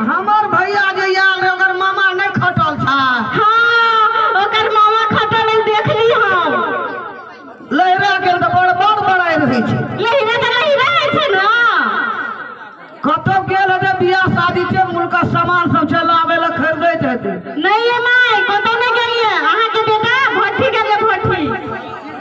हमार भैया जे आयल ओकर मामा नहीं खटल था। हाँ ओकर मामा खटल देख ली हम। लहरा गेल तो बड़ बड़ बड़ाई रही छे। लहरा तो लहरा है छे ना। कतो गेल है बियाह शादी के मुल्का सामान सब चलावे ला खरीदे जेते। नहीं है माई कतो नहीं गेलिए अहाँ के बेटा भट्टी गेले भट्टी।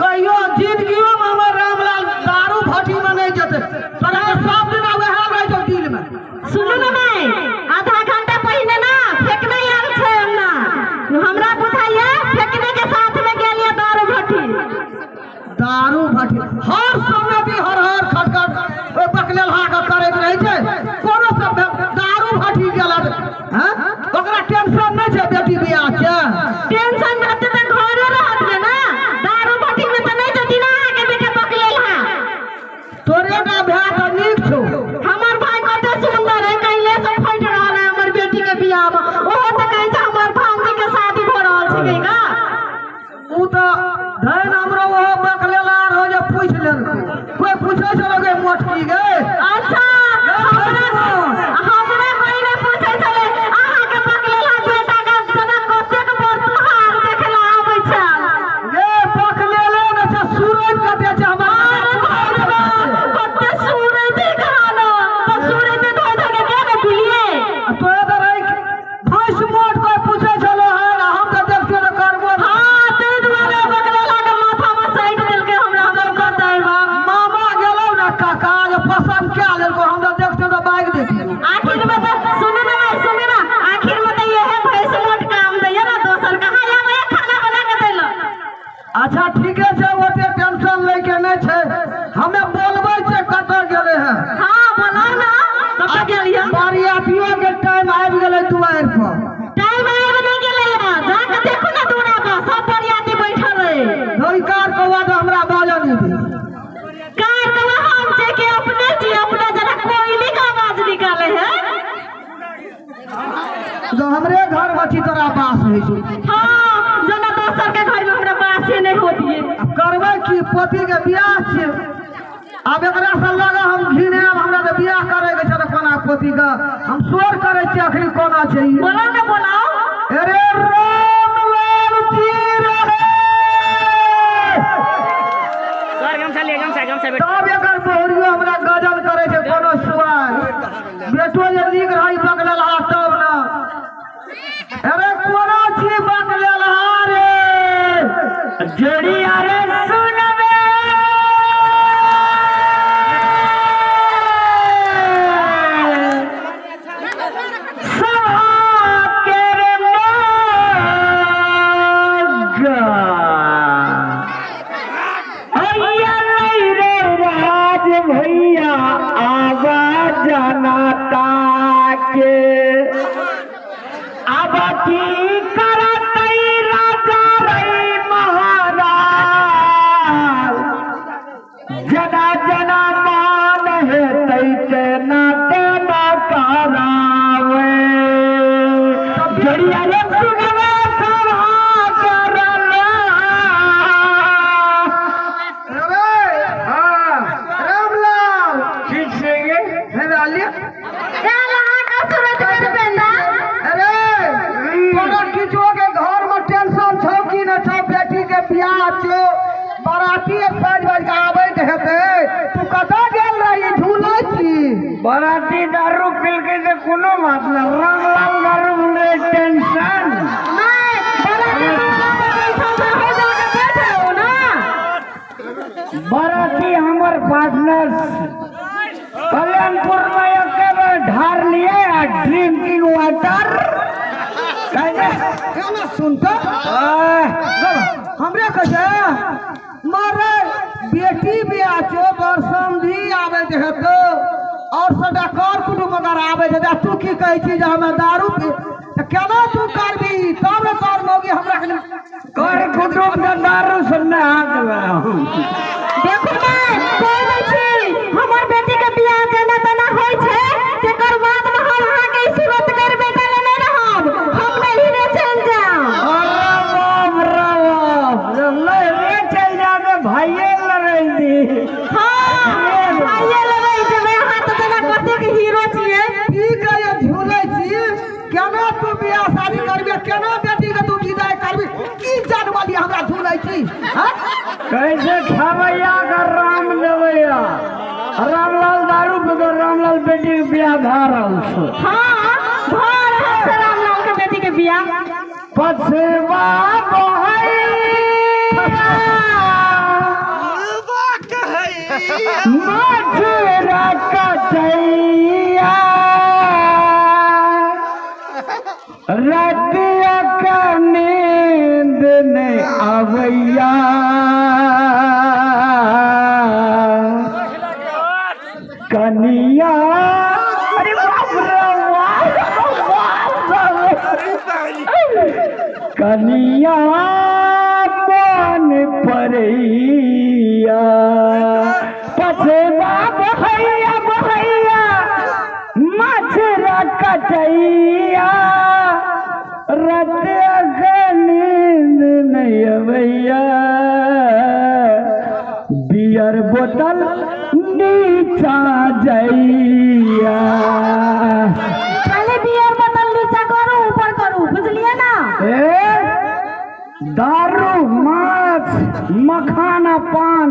कहियो जिंदगियो में हमर रामलाल दारू भट्टी में नहीं जेते। तोरा के सब दिन वह रह जो दिल में। सुनो ना माई आधा घंटा पहले ना फेंकने आल छे ना हमरा बुझाइए फेंकने के साथ में गेलिए दारू भट्टी। दारू भट्टी हर समय भी हर खटखट ओ बकलेल हाक करैत रहे छे। कोनो सब दारू भट्टी गेला हैं ओकरा टेंशन नहीं छे बेटी बियाह के। टेंशन रहते त घरे रहत है ना दारू भट्टी में त नहीं जती ना आके बेटा बकलेल हा। तोरे का भ्या त नीक छौ। हमर भाई कते सुंदर है कइले से फट रहल है हमर बेटी के बियाह में। ओहो त कहै छै हमर भांजी के शादी भ रहल छै का। उ त धैन हमरो वो बकलेला हो जे पूछ लेल कोई पूछै छलो गे मोटकी गे। अच्छा हमरा कोई नहीं पूछै छले अहाँ के बकलेला बेटा का जना कतेक बड़ तुहार देखला आबै छै। गे बकलेले न छ सूरज कते छ हमर कते सूरज दिखाना त सूरज में धो के के पिलिए। तो इधर भैंस मोट कोई पूछे छलो है हम त देखते न करबो। हां ते दुआरे बकलेला के माथा में साइड देलके हमरा हमर कहतै मामा गेलो न काका जे पसंद क्या लेलको हम त देखते न बाइक देखियो। आखिर में तो सुन ना आखिर में तो ये है भैंस मोट काम दे ना दोसर कहां आवे खाना बना के देलो। अच्छा ठीक है छै ओते टेंशन ले के नहीं छै हमें बोलबै छै कत गेले है। हां बोलो ना कत गेलिए। बारियातियों के टाइम आबि गेलै दुआर पर। टाइम आबि नहीं गेलै है जा के देखो ना दूरा पर सब बरियाती बैठल है। नौकार कौवा तो हमरा बाजा नहीं दी। कार कौवा हम छै के अपने जी अपना जरा कोयली का आवाज निकाले है। जो हमरे घर बची तोरा पास है छौ। हां जना दोसर के घर में हमरा पास ही नहीं होती है। अब करबै की पति के बियाह छै। अब एकरा से लगा हम घिने अब हमरा तो बियाह करे के छै त कोना पति का हम शोर करे छी आखिर कोना छै। बोलो ना बोलाओ। अरे रामलाल जी रहे सर गम से तब एकर बहुरियो हमरा गजल करे छै कोनो सुआर बेटो जे नीक रही बकलेल हा तब ना। अरे कोना छी बकलेल हा रे जड़िया रे सुनबे भैया आवाज जनता के अब की करतई राजा रई महाराज जना जना मान हेतै तेना तेना करावे। जड़िया रे सुनबे सभा करला। अरे हां रामलाल ठीक से गे है डालिए। चल आ का सूरज कर बेटा। अरे तोरा किछो के घर में टेंशन छौ कि न छौ बेटी के बियाह छौ बाराती साज बज के आबैत हेतै तू कतऽ गेल रही झूलै छी। बाराती दारू पील के तो कोनो मतलब रामलाल दारू में टेंशन नहीं बाराती हमर पार्टनर कल्याणपुर में एक ढार लिए ड्रिंकिंग वाटर गाना सुनता हमरे कहे मारे बेटी बियाह छौ बरसम भी आबैत हेतौ और सदा कर कुटुम अगर आबैत हेतै तू की कहै छी जे हमें दारू पी त केना तू करबी तब तोर मौगी हमरा कर कुटुम के दारू सुनने हाथ में देखो ना कोई छी हमर बेटी के बियाह जना तना होय छै तेकर बाद में हम अहाँ के सूरत कर बेटा लेने रहब हम नहीं रे चल जाओ। ले चल जाबे भाइये लड़ाई दी। हां भाइये लड़ाई जे हाथ जना कते के हीरो छिए। ठीक है ये झूले छी बियाह शादी करबे केना बेटी के तू विदाई करबी की जानवाली हमरा झूलै छी हां कैसे खबैया का राम देवैया रामलाल दारू पे तो रामलाल बेटी के बियाह धारल छो हाँ घर है रामलाल के बेटी के बियाह पछवा मथुरा कचैया रतिया का नींद नहीं आवैया कनिया अरे बाप रे कनिया मन परैया पछवा बहैया बहैया मछरा कचैया रतिया के नींद नहीं अवैया बियर बोतल नीचा जैया पहले बियर बोतल नीचा करो ऊपर करो बुझलिए ना दारू माछ मखाना पान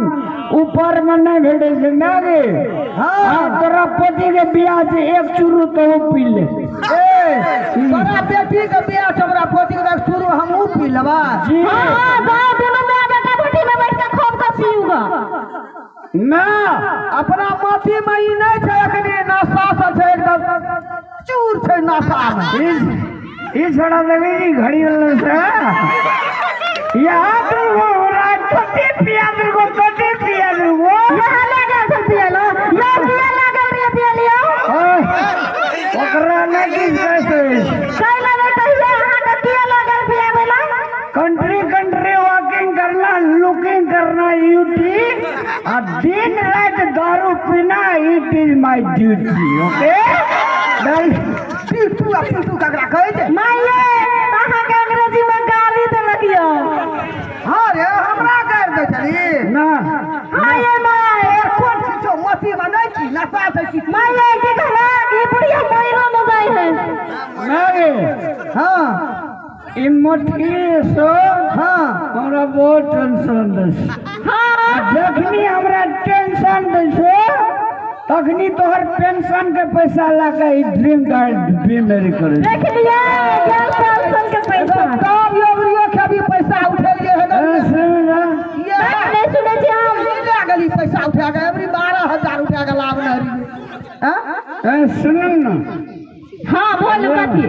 ऊपर में नहीं भेटे से नागे हाँ तोरा पति के बियाह से एक चूरू तो वो पी ले तोरा बेटी के बियाह हमरा पोती के शुरू हमहू पी लेबा जी हाँ जाओ दोनों में बेटा बेटी में बैठ के खूब का पीऊंगा ना अपना माथी में ई नहीं छै अखनी नशा से छै एकदम चूर छै नशा में इस छोड़ा लगे घड़ी वाले से यहाँ तो वो कते पिया दुगो कते पिया दुगो यहाँ लगा सब पिया लो मैं पिया लगा पिया लियो ओकरा लगी कैसे कई लगे कहिए यहाँ का पिया लगा पिया बोला कंट्री कंट्री वॉकिंग करना लुकिंग करना यूटी और दिन रात दारू पीना it is my duty okay तू ककरा कहै छै माये अहाँ के अंग्रेजी में गाली दे लगियो हाँ रे हमरा कर दे छली ना हाँ ये माये कोन छो मती में नहीं छी नशा से छी माये की कहला ये बुढ़िया मायरो न जाए है नहीं हाँ ई मोटी सो हाँ हमरा बहुत टेंशन दे हाँ जखनी हमरा टेंशन दे से तखनी तोहर पेंशन के पैसा लगा ड्रीम मेरी करे देख लिया क्या पेंशन के पैसा तब योगरियो के भी पैसा उठेलिए है ये नहीं सुने छी हम ले गली पैसा उठा के एवरी 12,000 उठा के लाभ न रही हां सुन ना हाँ बोल कथी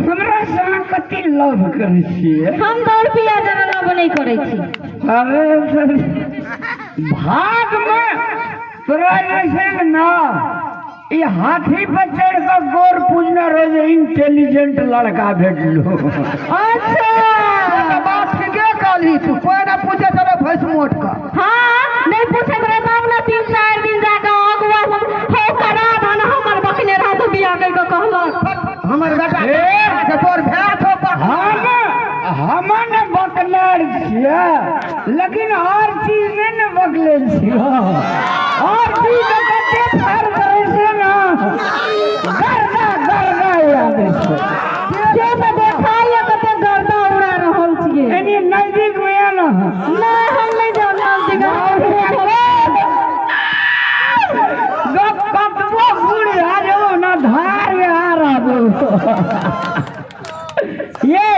हमरा से कति लव करे छिए हम 2 रुपया जरा लब नहीं करे छी अरे भाग में तोरा जैसे ना ये हाथी पर चढ़ कर गोर पूजना रहे इंटेलिजेंट लड़का भेट लो अच्छा बात ठीके कहली तू कोई ना पूछे चलो भैंस मोट का हाँ नहीं पूछे रे बाप ना 3-4 दिन जाके अगुआ सब हो करा धन हमर बकने रहा तो बियाह कर कहलक हमर बेटा तोर भैंस हो हमन बकलर छिया लेकिन हर चीज में न बकले छिया और चीज कते फर करे से ना गर्दा याद है जे में देखाइए कते गर्दा उड़ा रहल छिए एनी नजदीक में है ना नहीं हम नहीं जाओ नजदीक गप कतबो गुड़ आ जाओ ना धार में आ रहा ये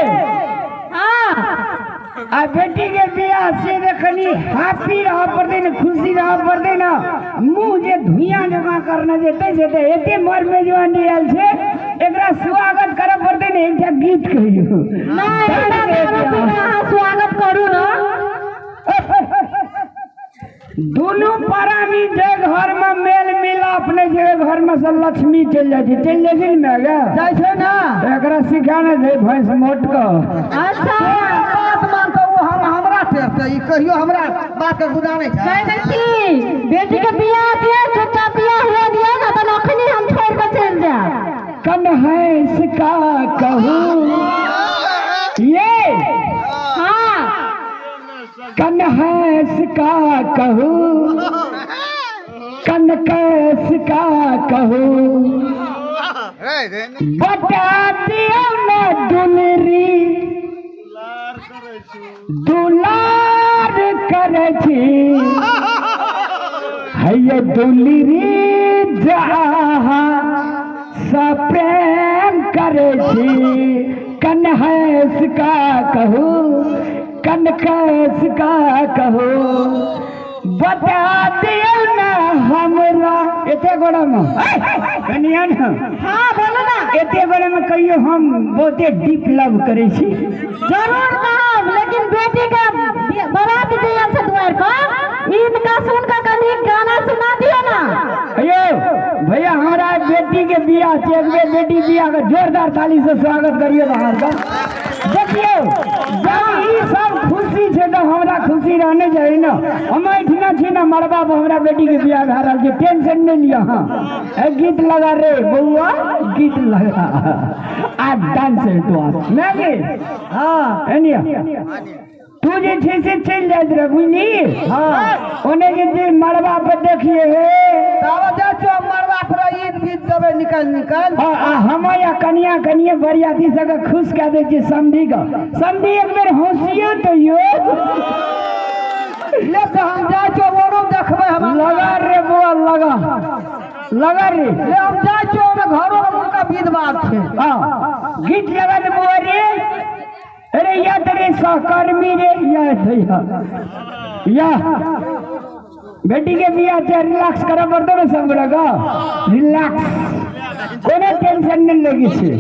आ बेटी के बियाह से देखनी हैप्पी रह पड़ते न खुशी रह पड़ते न मुंह जे धुइयां जमा करना जेते जेते एते मर में जवानी आयल छे एकरा स्वागत करे पड़ते न एकटा गीत कहियो नहीं स्वागत करू ना दोनों परानी जे घर में मेल मिला अपने जे घर में से लक्ष्मी चल जाती चल जाती ना जाय छै ना एकरा सिखाना छै भैंस मोट का अच्छा बात मान तो वो हमरा से ई कहियो हमरा बात के गुदानै छै कह छी बेटी के बियाह दिया छोटा बियाह हो दिया ना तो अखनी हम छोड़ के चल जा कन है इसका कहूँ ये हाँ कन है इसका कहूँ कन कैस का कहूँ बता दियो ना दुलरी दुलार करे छी हैये दुलरी जहा सब प्रेम करे छी कन्हैस का कहू कनकैस का कहू बता दियो ना हमरा एते गोड़ा में कनिया ना हाँ बोलो ना एते गोड़ा में कहियो हम बहुते डीप लव करे छी जरूर कहब लेकिन बेटी का बारात जइया से द्वार पर इनका सुन का कनी गाना सुना दियो ना अयो भैया हमारा बेटी के बियाह छे एक बेर बेटी बियाह का जोरदार ताली से स्वागत करिए बाहर का देखिए जब ई सब खुशी छे तो हमरा खुशी रहने जाए ना हम इतना छी ना मरबा पर हमरा बेटी के बियाह भा रहल छे टेंशन नहीं लिया हां ए गीत लगा रे बउआ गीत लगा आ डांस है तो मैं के हां एनिया तू जे छे से चल जात रे बुझली हां ओने जे मरबा पर देखिए हे तावा जा चो मरवा पर ईद गीत देबे निकल हां हमया कनिया कनिया बरियाती सके खुश कर दे छी समधी का समधी एक बेर होशियो तो यो ले तो हम जा चो ओरो देखबे हम लगा रे बुआ लगा रे ले हम जा चो में घरो में उनका विधवाद छे हां गीत लगा दे बुआ रे अरे या तेरे सहकर्मी रे या बेटी के बियाह से रिलैक्स करा पड़ता ना सब लगा रिलैक्स कोई टेंशन नहीं लगी छे